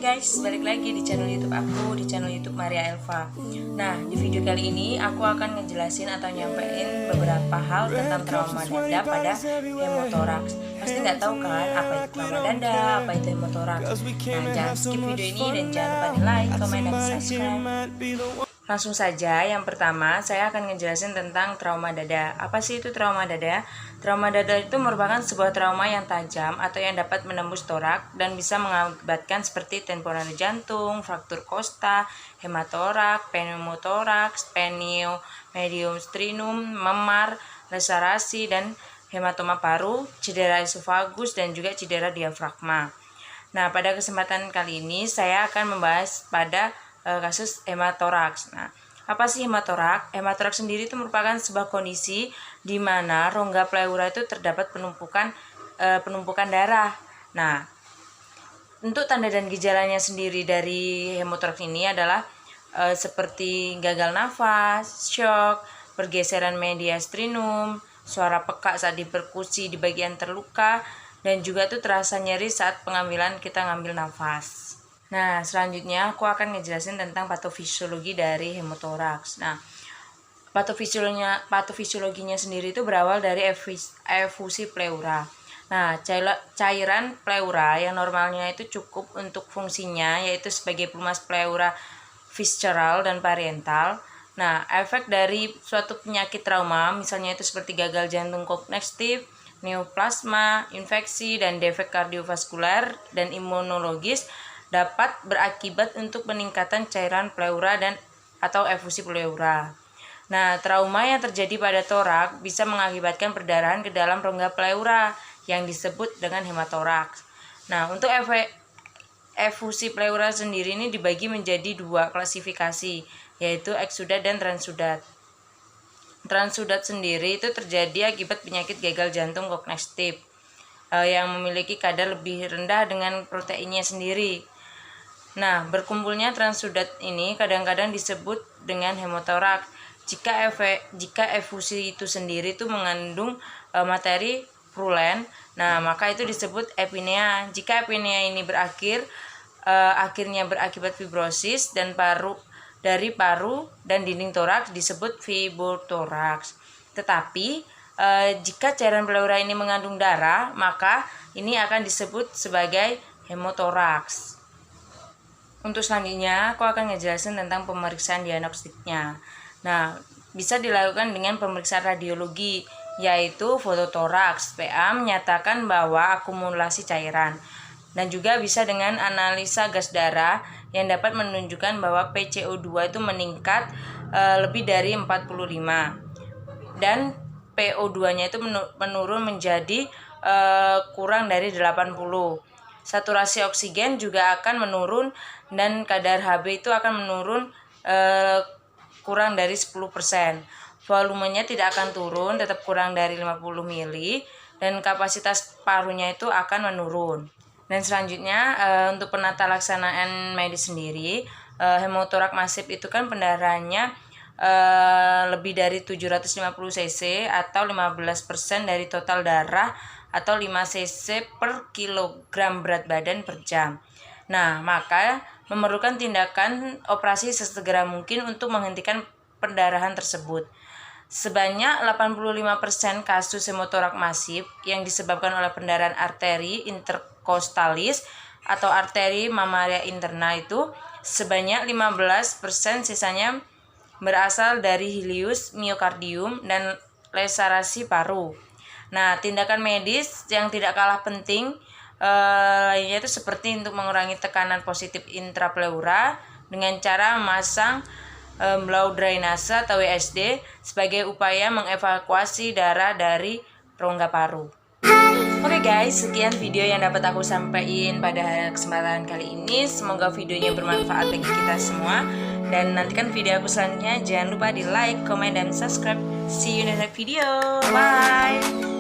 guys, balik lagi di channel YouTube aku, di channel YouTube Maria Elva. Nah, di video kali ini aku akan ngejelasin atau nyampein beberapa hal tentang trauma dada pada hemotoraks. Pasti nggak tahu kan apa itu trauma dada, apa itu hemotoraks. Nah, jangan skip video ini dan jangan lupa di like, komen, dan subscribe. Langsung saja, yang pertama saya akan ngejelasin tentang trauma dada. Apa sih itu trauma dada? Trauma dada itu merupakan sebuah trauma yang tajam atau yang dapat menembus torak dan bisa mengakibatkan seperti temporer jantung, fraktur kosta, hematorak, pneumotoraks, medium sternum, memar, laserasi, dan hematoma paru, cedera esofagus, dan juga cedera diafragma. Nah, pada kesempatan kali ini saya akan membahas pada kasus hematoraks. Nah, apa sih hematoraks? Hematoraks sendiri itu merupakan sebuah kondisi di mana rongga pleura itu terdapat penumpukan darah. Nah, untuk tanda dan gejalanya sendiri dari hemotoraks ini adalah seperti gagal nafas, shock, pergeseran media sternum, suara pekak saat diperkusi di bagian terluka, dan juga tuh terasa nyeri saat pengambilan kita ngambil nafas. Nah, selanjutnya aku akan ngejelasin tentang patofisiologi dari hemotoraks. Nah, patofisiologinya sendiri itu berawal dari efusi pleura. Nah, cairan pleura yang normalnya itu cukup untuk fungsinya yaitu sebagai pelumas pleura visceral dan parietal. Nah, efek dari suatu penyakit trauma misalnya itu seperti gagal jantung kognitif, neoplasma, infeksi, dan defek kardiovaskular dan imunologis dapat berakibat untuk peningkatan cairan pleura dan atau efusi pleura. Nah, trauma yang terjadi pada torak bisa mengakibatkan perdarahan ke dalam rongga pleura yang disebut dengan hematoraks. Nah, untuk efusi pleura sendiri ini dibagi menjadi dua klasifikasi, yaitu eksudat dan transudat. Transudat sendiri itu terjadi akibat penyakit gagal jantung kognitif yang memiliki kadar lebih rendah dengan proteinnya sendiri. Nah, berkumpulnya transudat ini kadang-kadang disebut dengan hemotoraks jika efusi itu sendiri itu mengandung materi purulent. Nah, maka itu disebut apnea. Jika apnea ini akhirnya berakibat fibrosis dan paru dan dinding toraks disebut fibrotoraks. Tetapi jika cairan pleura ini mengandung darah, maka ini akan disebut sebagai hemotoraks. Untuk selanjutnya, aku akan ngejelasin tentang pemeriksaan diagnostiknya. Nah, bisa dilakukan dengan pemeriksaan radiologi, yaitu fototoraks. PA menyatakan bahwa akumulasi cairan. Dan juga bisa dengan analisa gas darah yang dapat menunjukkan bahwa PCO2 itu meningkat lebih dari 45. Dan PO2-nya itu menurun menjadi kurang dari 80. Saturasi oksigen juga akan menurun dan kadar Hb itu akan menurun kurang dari 10%. Volumenya tidak akan turun, tetap kurang dari 50 ml dan kapasitas parunya itu akan menurun. Dan selanjutnya untuk penata laksanaan medis sendiri, hemotoraks masif itu kan pendarahannya lebih dari 750 cc atau 15% dari total darah atau 5 cc per kilogram berat badan per jam. Nah, maka memerlukan tindakan operasi sesegera mungkin untuk menghentikan perdarahan tersebut. Sebanyak 85% kasus hemotoraks masif yang disebabkan oleh pendarahan arteri interkostalis atau arteri mamalia interna itu sebanyak 15% sisanya berasal dari hileus miokardium dan laserasi paru. Nah, tindakan medis yang tidak kalah penting lainnya itu seperti untuk mengurangi tekanan positif intrapleura dengan cara memasang blood drainase atau WSD sebagai upaya mengevakuasi darah dari rongga paru. Oke guys, sekian video yang dapat aku sampaikan pada kesempatan kali ini. Semoga videonya bermanfaat bagi kita semua. Dan nantikan video aku selanjutnya. Jangan lupa di like, comment, dan subscribe. See you in the next video. Bye.